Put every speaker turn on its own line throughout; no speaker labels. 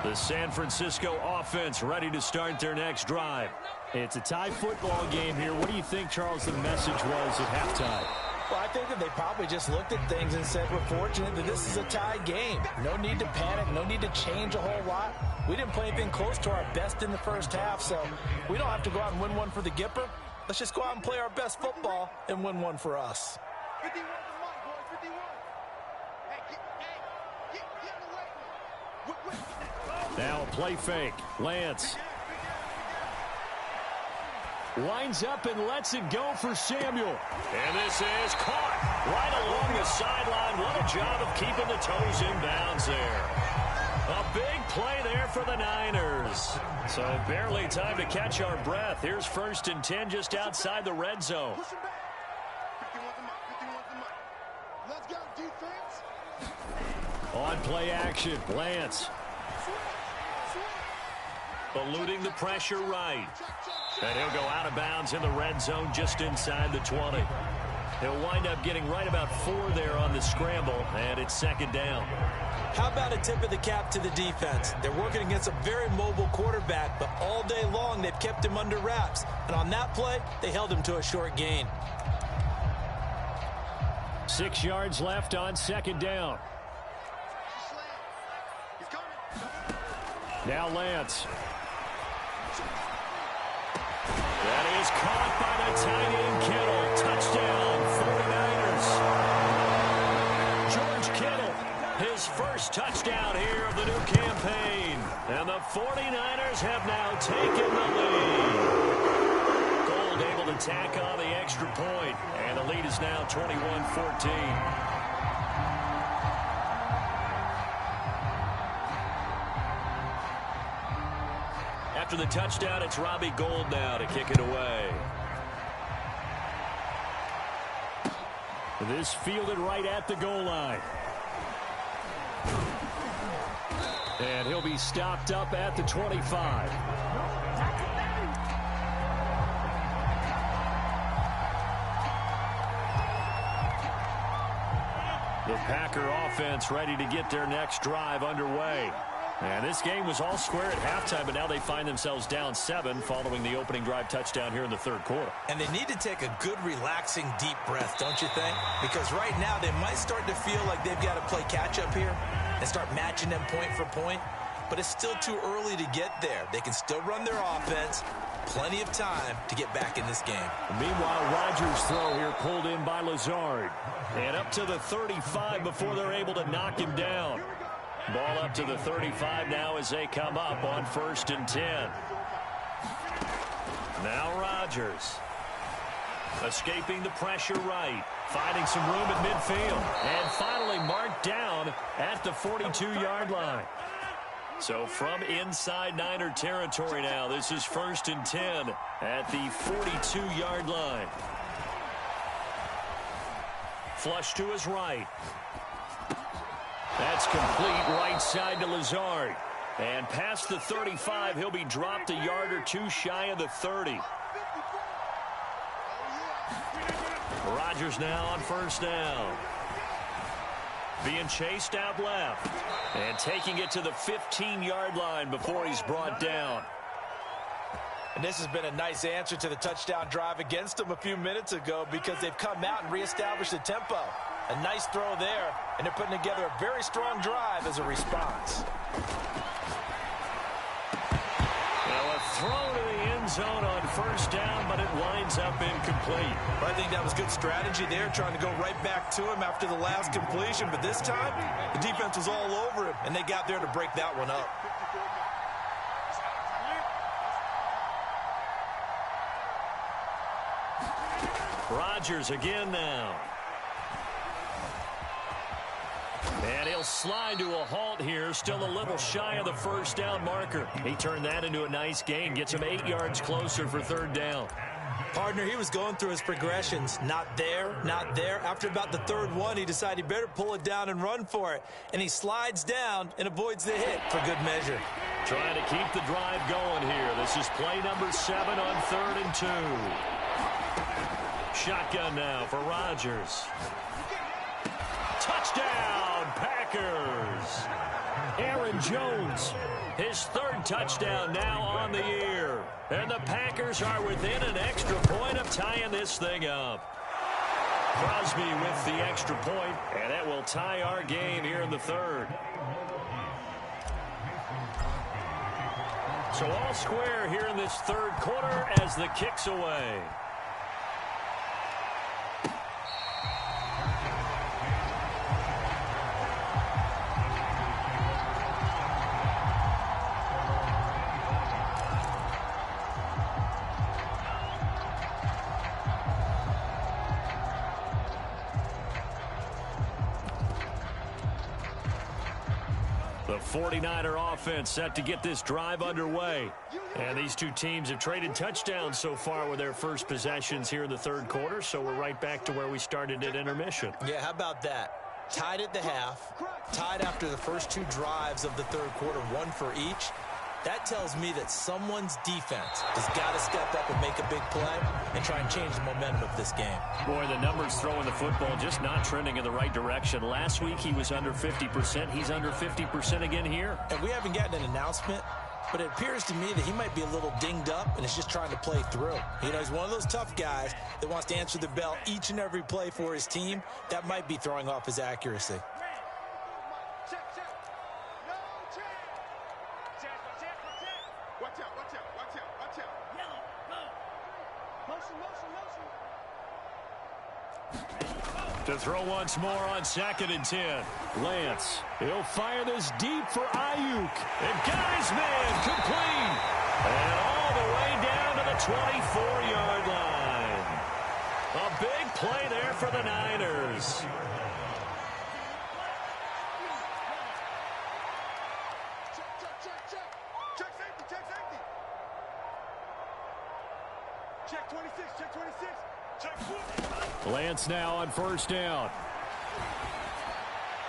The San Francisco offense ready to start their next drive.
It's a tie football game here. What do you think, Charles, the message was at halftime?
Well, I think that they probably just looked at things and said, we're fortunate that this is a tie game. No need to panic. No need to change a whole lot. We didn't play anything close to our best in the first half, so we don't have to go out and win one for the Gipper. Let's just go out and play our best football and win one for us.
51 to Mike, boys, 51. Hey,
Now a play fake. Lance winds up and lets it go for Samuel. And this is caught right along the sideline. What a job of keeping the toes in bounds there. A big play there for the Niners. So barely time to catch our breath. Here's 1st and 10 just outside the red zone.
push him back. 51 to Mike, 51 to Mike. Let's go, defense.
On play action, Lance. Eluding the pressure right. And he'll go out of bounds in the red zone just inside the 20. He'll wind up getting right about 4 there on the scramble, and it's 2nd down.
How about a tip of the cap to the defense? They're working against a very mobile quarterback, but all day long they've kept him under wraps. And on that play, they held him to a short gain.
6 yards left on 2nd down.
He's coming.
Now Lance. That is caught by the tight end Kittle. Touchdown, 49ers. George Kittle, his first touchdown here of the new campaign. And the 49ers have now taken the lead. Gold able to tack on the extra point, and the lead is now 21-14. After the touchdown, it's Robbie Gould now to kick it away. This fielded right at the goal line. And he'll be stopped up at the 25. The Packer offense ready to get their next drive underway. And this game was all square at halftime, but now they find themselves down 7 following the opening drive touchdown here in the 3rd quarter.
And they need to take a good, relaxing, deep breath, don't you think? Because right now they might start to feel like they've got to play catch-up here and start matching them point for point. But it's still too early to get there. They can still run their offense. Plenty of time to get back in this game.
Meanwhile, Rodgers' throw here pulled in by Lazard. And up to the 35 before they're able to knock him down. Ball up to the 35 now as they come up on 1st and 10. Now Rodgers. Escaping the pressure right. Finding some room at midfield. And finally marked down at the 42-yard line. So from inside Niner territory now, this is 1st and 10 at the 42-yard line. Flush to his right. That's complete right side to Lazard. And past the 35, he'll be dropped a yard or 2 shy of the 30. Rodgers now on 1st down. Being chased out left. And taking it to the 15-yard line before he's brought down.
And this has been a nice answer to the touchdown drive against them a few minutes ago because they've come out and reestablished the tempo. A nice throw there, and they're putting together a very strong drive as a response.
Now a throw to the end zone on 1st down, but it winds up incomplete.
I think that was good strategy there, trying to go right back to him after the last completion. But this time, the defense was all over him, and they got there to break that one up.
Rodgers again now. And he'll slide to a halt here, still a little shy of the 1st down marker. He turned that into a nice gain, gets him 8 yards closer for 3rd down.
Partner, he was going through his progressions. Not there, not there. After about the 3rd one, he decided he better pull it down and run for it. And he slides down and avoids the hit for good measure.
Trying to keep the drive going here. This is play number 7 on 3rd and 2. Shotgun now for Rodgers. Touchdown, Packers. Aaron Jones, his third touchdown now on the year. And the Packers are within an extra point of tying this thing up. Crosby with the extra point, and that will tie our game here in the third. So all square here in this third quarter as the kick's away. The 49er offense set to get this drive underway. And these two teams have traded touchdowns so far with their first possessions here in the third quarter, so we're right back to where we started at intermission.
Yeah, how about that? Tied at the half, tied after the first two drives of the third quarter, one for each. That tells me that someone's defense has got to step up and make a big play and try and change the momentum of this game.
Boy, the numbers throwing the football just not trending in the right direction. Last week he was under 50%. He's under 50% again here.
And we haven't gotten an announcement, but it appears to me that he might be a little dinged up and is just trying to play through. You know, he's one of those tough guys that wants to answer the bell each and every play for his team. That might be throwing off his accuracy.
To throw once more on 2nd and 10. Lance, he'll fire this deep for Ayuk. And Guy's man complete. And all the way down to the 24-yard line. A big play there for the Niners.
Check safety. Check 26, check 26. Check 4.
Lance now on first down.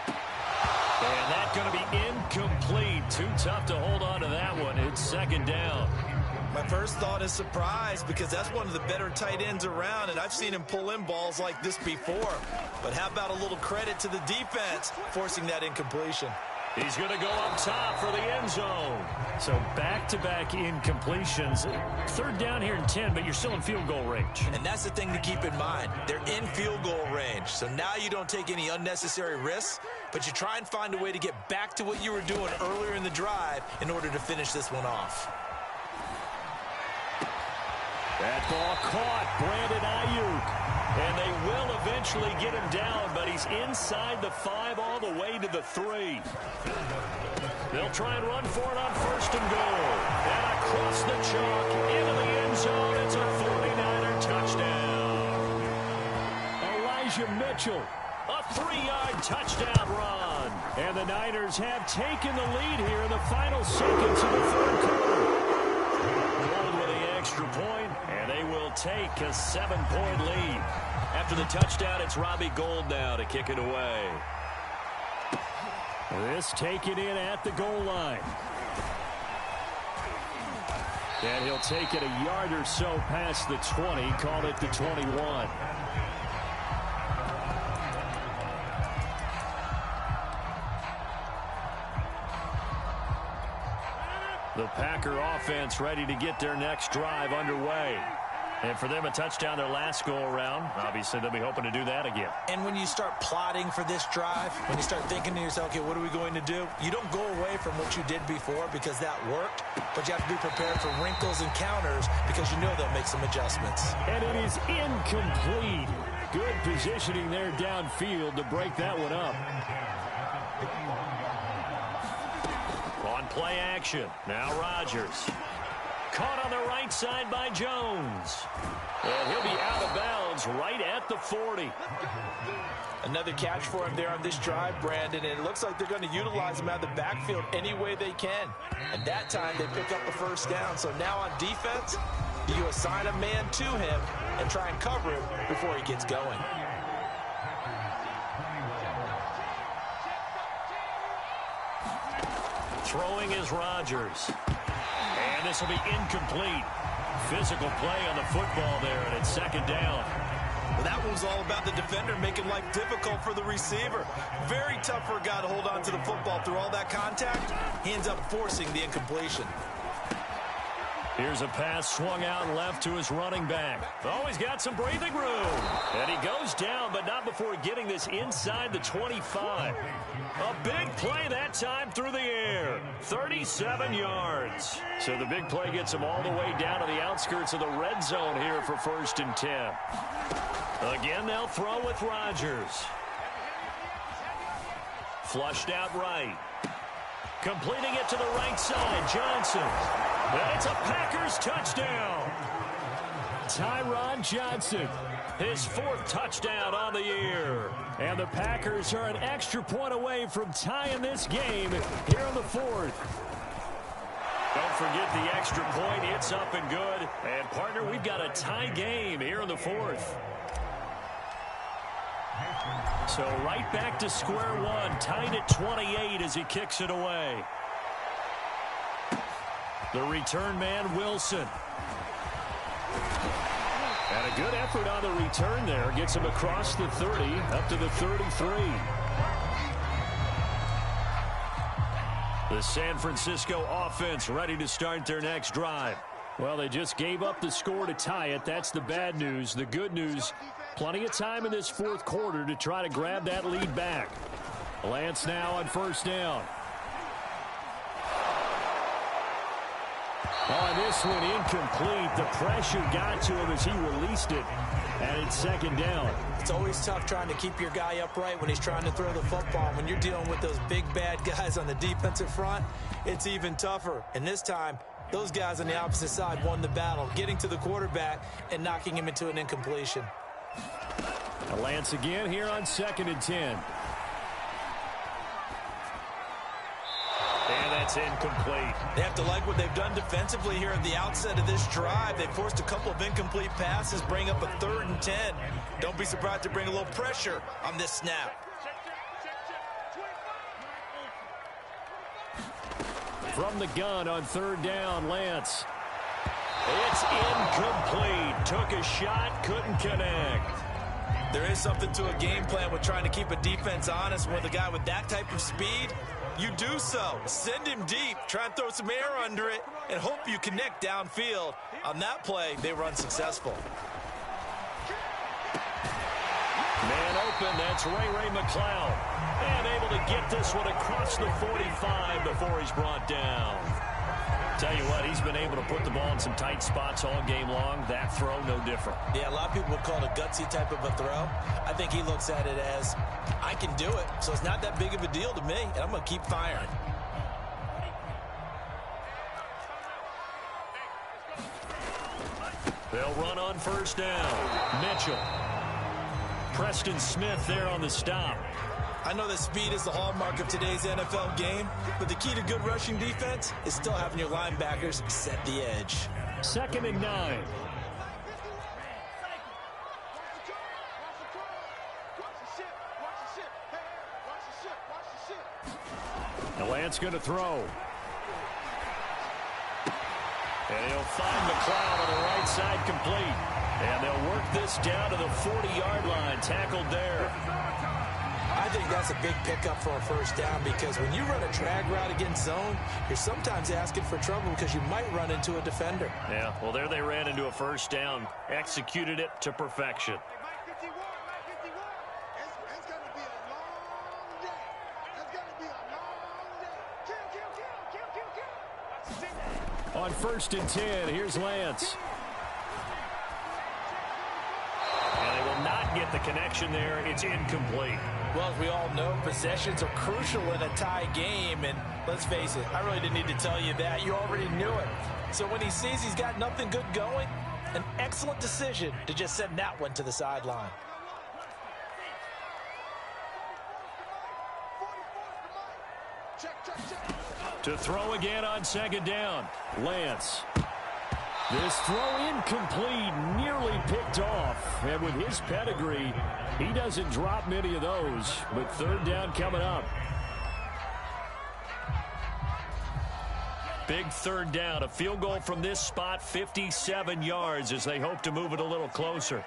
And that's going to be incomplete. Too tough to hold on to that one. It's 2nd down.
My first thought is surprise because that's one of the better tight ends around, and I've seen him pull in balls like this before. But how about a little credit to the defense forcing that incompletion?
He's going to go up top for the end zone. So back-to-back incompletions. 3rd down here and 10, but you're still in field goal range.
And that's the thing to keep in mind. They're in field goal range. So now you don't take any unnecessary risks, but you try and find a way to get back to what you were doing earlier in the drive in order to finish this one off.
That ball caught. Brandon Ayuk. And they will eventually get him down, but he's inside the 5 all the way to the 3. They'll try and run for it on 1st and goal. And across the chalk into the end zone. It's a 49er touchdown. Elijah Mitchell, a 3-yard touchdown run. And the Niners have taken the lead here in the final seconds of the third quarter. Gold with the extra point, and they will take a 7-point lead. After the touchdown, it's Robbie Gould now to kick it away. This taken in at the goal line. And he'll take it a yard or so past the 20, call it the 21. The Packer offense ready to get their next drive underway. And for them, a touchdown their last go-around. Obviously, they'll be hoping to do that again.
And when you start plotting for this drive, when you start thinking to yourself, okay, what are we going to do? You don't go away from what you did before because that worked, but you have to be prepared for wrinkles and counters because you know they'll make some adjustments.
And it is incomplete. Good positioning there downfield to break that one up. On play action, now Rodgers. Caught on the right side by Jones. And he'll be out of bounds right at the 40.
Another catch for him there on this drive, Brandon, and it looks like they're going to utilize him out of the backfield any way they can. And that time they pick up the 1st down. So now on defense, you assign a man to him and try and cover him before he gets going.
Throwing is Rodgers. And this will be incomplete. Physical play on the football there, and it's 2nd down.
Well, That one was all about the defender making life difficult for the receiver. Very tough for a guy to hold on to the football through all that contact. He ends up forcing the incompletion.
Here's a pass swung out left to his running back. Oh, he's got some breathing room. And he goes down, but not before getting this inside the 25. A big play that time through the air. 37 yards. So the big play gets him all the way down to the outskirts of the red zone here for 1st and 10. Again, they'll throw with Rodgers. Flushed out right. Completing it to the right side, Johnson. And it's a Packers touchdown. Tyron Johnson, his 4th touchdown on the year. And the Packers are an extra point away from tying this game here in the 4th. Don't forget the extra point. It's up and good. And, partner, we've got a tie game here in the 4th. So right back to square one, tied at 28 as he kicks it away. The return man, Wilson. And a good effort on the return there. Gets him across the 30, up to the 33. The San Francisco offense ready to start their next drive. Well, they just gave up the score to tie it. That's the bad news. The good news, plenty of time in this 4th quarter to try to grab that lead back. Lance now on 1st down. On this one, incomplete. The pressure got to him as he released it, and it's 2nd down.
It's always tough trying to keep your guy upright when he's trying to throw the football. When you're dealing with those big, bad guys on the defensive front, it's even tougher. And this time, those guys on the opposite side won the battle, getting to the quarterback and knocking him into an incompletion.
Lance again here on 2nd and 10. And that's incomplete.
They have to like what they've done defensively here at the outset of this drive. They forced a couple of incomplete passes, bring up a 3rd and 10. Don't be surprised to bring a little pressure on this snap.
From the gun on 3rd down, Lance. It's incomplete. Took a shot, couldn't connect.
There is something to a game plan with trying to keep a defense honest. With a guy with that type of speed, you do so. Send him deep, try and throw some air under it, and hope you connect downfield. On that play, they were unsuccessful.
Man open, that's Ray McCloud. And able to get this one across the 45 before he's brought down. Tell you what, he's been able to put the ball in some tight spots all game long. That throw, no different.
Yeah, a lot of people would call it a gutsy type of a throw. I think he looks at it as, I can do it, so it's not that big of a deal to me, and I'm going to keep firing.
They'll run on 1st down. Mitchell. Preston Smith there on the stop.
I know that speed is the hallmark of today's NFL game, but the key to good rushing defense is still having your linebackers set the edge.
2nd and 9. Lance going to throw. And he'll find McCloud on the right side complete. And they'll work this down to the 40-yard line. Tackled there.
I think that's a big pickup for a 1st down, because when you run a drag route against zone, you're sometimes asking for trouble because you might run into a defender.
Yeah, well, there they ran into a 1st down. Executed it to perfection.
It's going to be a long day. It's going to be a long day. Kill.
On 1st and 10, here's Lance. And they will not get the connection there. It's incomplete.
Well, as we all know, possessions are crucial in a tie game, and let's face it, I really didn't need to tell you that. You already knew it. So when he sees he's got nothing good going, an excellent decision to just send that one to the sideline.
To throw again on 2nd down, Lance. This throw incomplete, nearly picked off. And with his pedigree, he doesn't drop many of those. But 3rd down coming up. Big 3rd down. A field goal from this spot, 57 yards, as they hope to move it a little closer.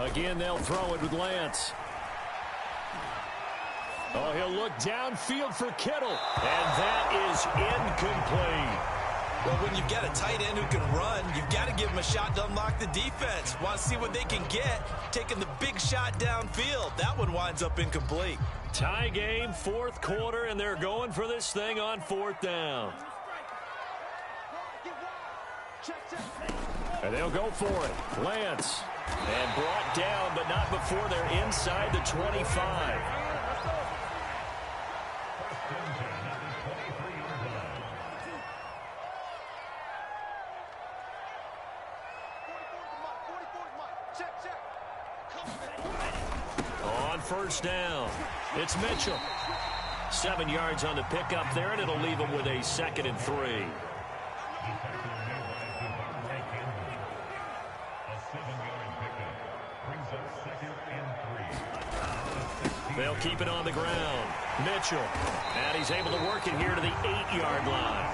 Again, they'll throw it with Lance. Oh, he'll look downfield for Kittle. And that is incomplete.
Well, when you've got a tight end who can run, you've got to give him a shot to unlock the defense. Want to see what they can get, taking the big shot downfield. That one winds up incomplete.
Tie game, fourth quarter, and they're going for this thing on fourth down. And they'll go for it. Lance. And brought down, but not before they're inside the 25. On first down, it's Mitchell. 7 yards on the pickup there, and it'll leave him with a 2nd and 3. They'll keep it on the ground. Mitchell. And he's able to work it here to the 8-yard line.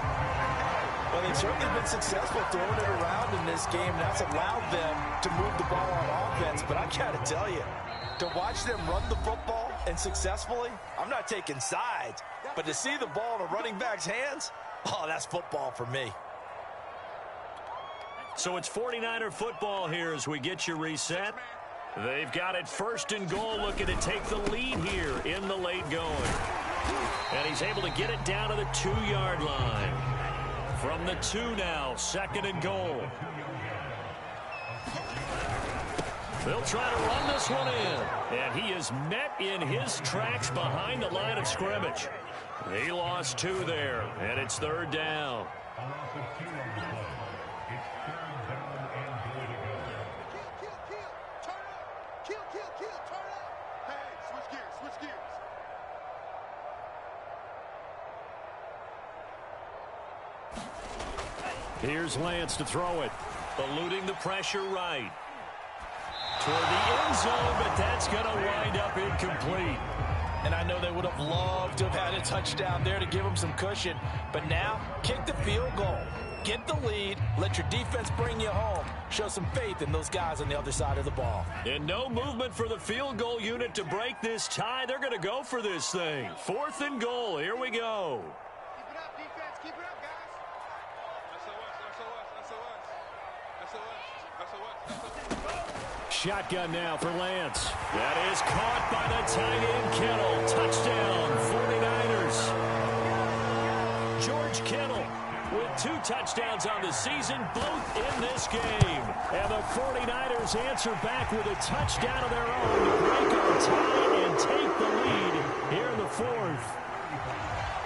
Well, they've certainly been successful throwing it around in this game. That's allowed them to move the ball on offense. But I got to tell you, to watch them run the football and successfully, I'm not taking sides. But to see the ball in a running back's hands, oh, that's football for me.
So it's 49er football here as we get you reset. They've got it 1st and goal, looking to take the lead here in the late going. And he's able to get it down to the 2-yard line. From the 2 now, 2nd and goal. They'll try to run this one in. And he is met in his tracks behind the line of scrimmage. He lost 2 there, and it's 3rd down. Here's Lance to throw it. Eluding the pressure right. Toward the end zone, but that's going to wind up incomplete.
And I know they would have loved to have had a touchdown there to give them some cushion. But now, kick the field goal. Get the lead. Let your defense bring you home. Show some faith in those guys on the other side of the ball.
And no movement for the field goal unit to break this tie. They're going to go for this thing. 4th and goal. Here we go.
Keep it up, defense. Keep it up, guys.
Shotgun now for Lance. That is caught by the tight end Kittle. Touchdown, 49ers. George Kittle with 2 touchdowns on the season, both in this game. And the 49ers answer back with a touchdown of their own to break our tie and take the lead here in the 4th.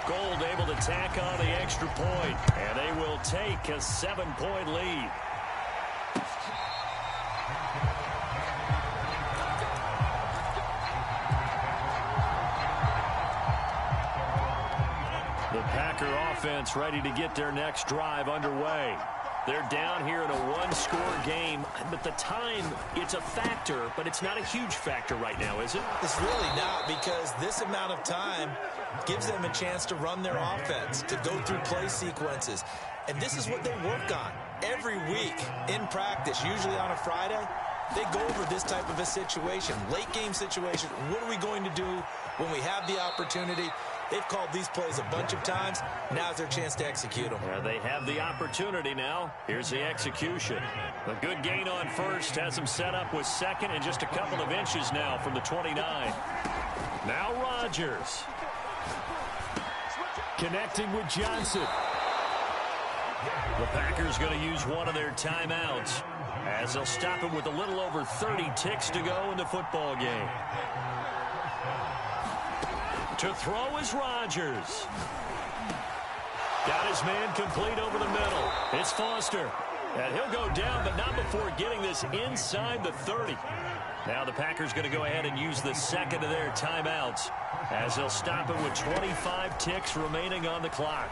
Gold able to tack on the extra point, and they will take a 7-point lead. The Packer offense ready to get their next drive underway. They're down here in a 1-score game, but the time, it's a factor, but it's not a huge factor right now, is it?
It's really not, because this amount of time gives them a chance to run their offense, to go through play sequences. And this is what they work on every week in practice, usually on a Friday. They go over this type of a situation, late game situation. What are we going to do when we have the opportunity? They've called these plays a bunch of times. Now's their chance to execute them.
They have the opportunity now. Here's the execution. A good gain on first has them set up with 2nd and just a couple of inches now from the 29. Now Rodgers. Connecting with Johnson. The Packers going to use one of their timeouts as they'll stop him with a little over 30 ticks to go in the football game. To throw is Rodgers. Got his man complete over the middle. It's Foster. And he'll go down, but not before getting this inside the 30. Now the Packers going to go ahead and use the 2nd of their timeouts as they'll stop him with 25 ticks remaining on the clock.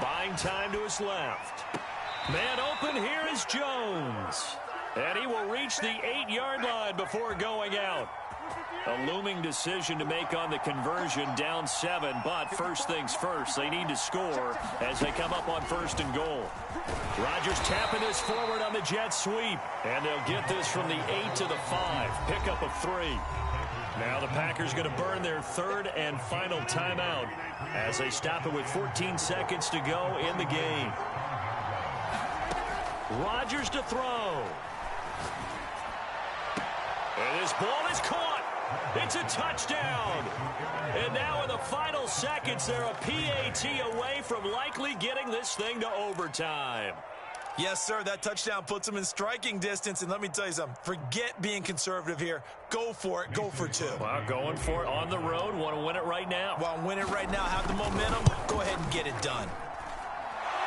Buying time to his left. Man open, here is Jones.
And he will reach the 8-yard line before going out. A looming decision to make on the conversion, down 7, but first things first, they need to score as they come up on 1st and goal. Rodgers tapping this forward on the jet sweep, and they'll get this from the 8 to the 5, pickup of 3. Now the Packers going to burn their 3rd and final timeout as they stop it with 14 seconds to go in the game. Rodgers to throw. And this ball is caught. It's a touchdown. And now in the final seconds, they're a PAT away from likely getting this thing to overtime.
Yes, sir, that touchdown puts them in striking distance. And let me tell you something, forget being conservative here. Go for it. Go for 2.
Well, going for it on the road. Want to win it right now.
Want to win it right now, have the momentum. Go ahead and get it done.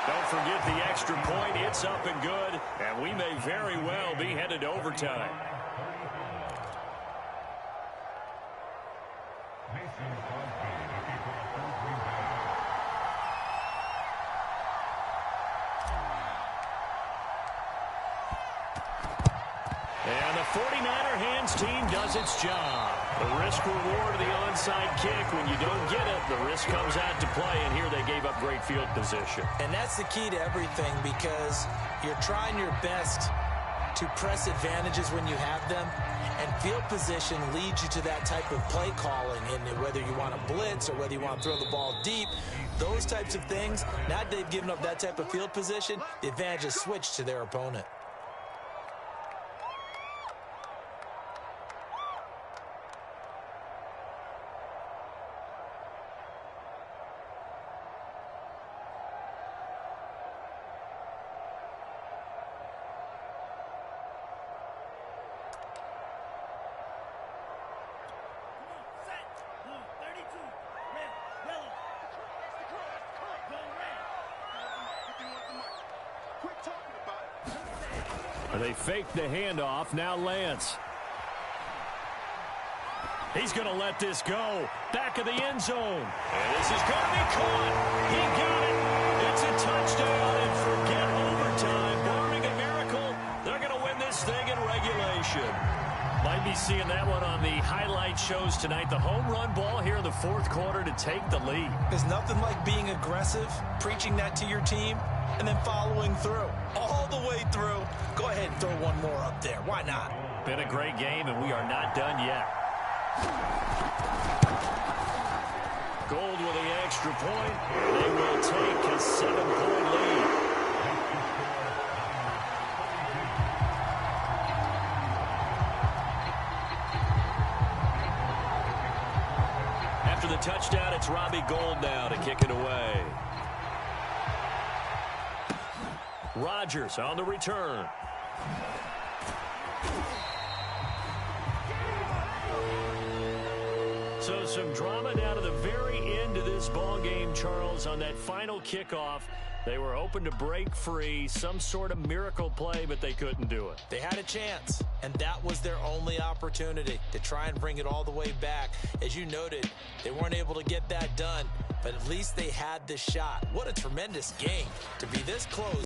Don't forget the extra point. It's up and good. And we may very well be headed to overtime. And the 49er hands team does its job. The risk-reward of the onside kick. When you don't get it, the risk comes out to play, and here they gave up great field position.
And that's the key to everything, because you're trying your best to press advantages when you have them, and field position leads you to that type of play calling. And whether you want to blitz or whether you want to throw the ball deep, those types of things, now that they've given up that type of field position, the advantage is switched to their opponent.
They fake the handoff. Now Lance. He's going to let this go. Back of the end zone. And this is going to be caught. He got it. It's a touchdown. And forget overtime. Barring a miracle, they're going to win this thing in regulation. Might be seeing that one on the highlight shows tonight. The home run ball here in the 4th quarter to take the lead.
There's nothing like being aggressive, preaching that to your team, and then following through. All the way through. Go ahead and throw one more up there. Why not?
Been a great game, and we are not done yet. Gold with the extra point. They will take a 7-point lead. After the touchdown, it's Robbie Gould now to kick it away. Rodgers on the return. So some drama down to the very end of this ball game, Charles, on that final kickoff. They were hoping to break free, some sort of miracle play, but they couldn't do it.
They had a chance, and that was their only opportunity to try and bring it all the way back. As you noted, they weren't able to get that done, but at least they had the shot. What a tremendous game to be this close.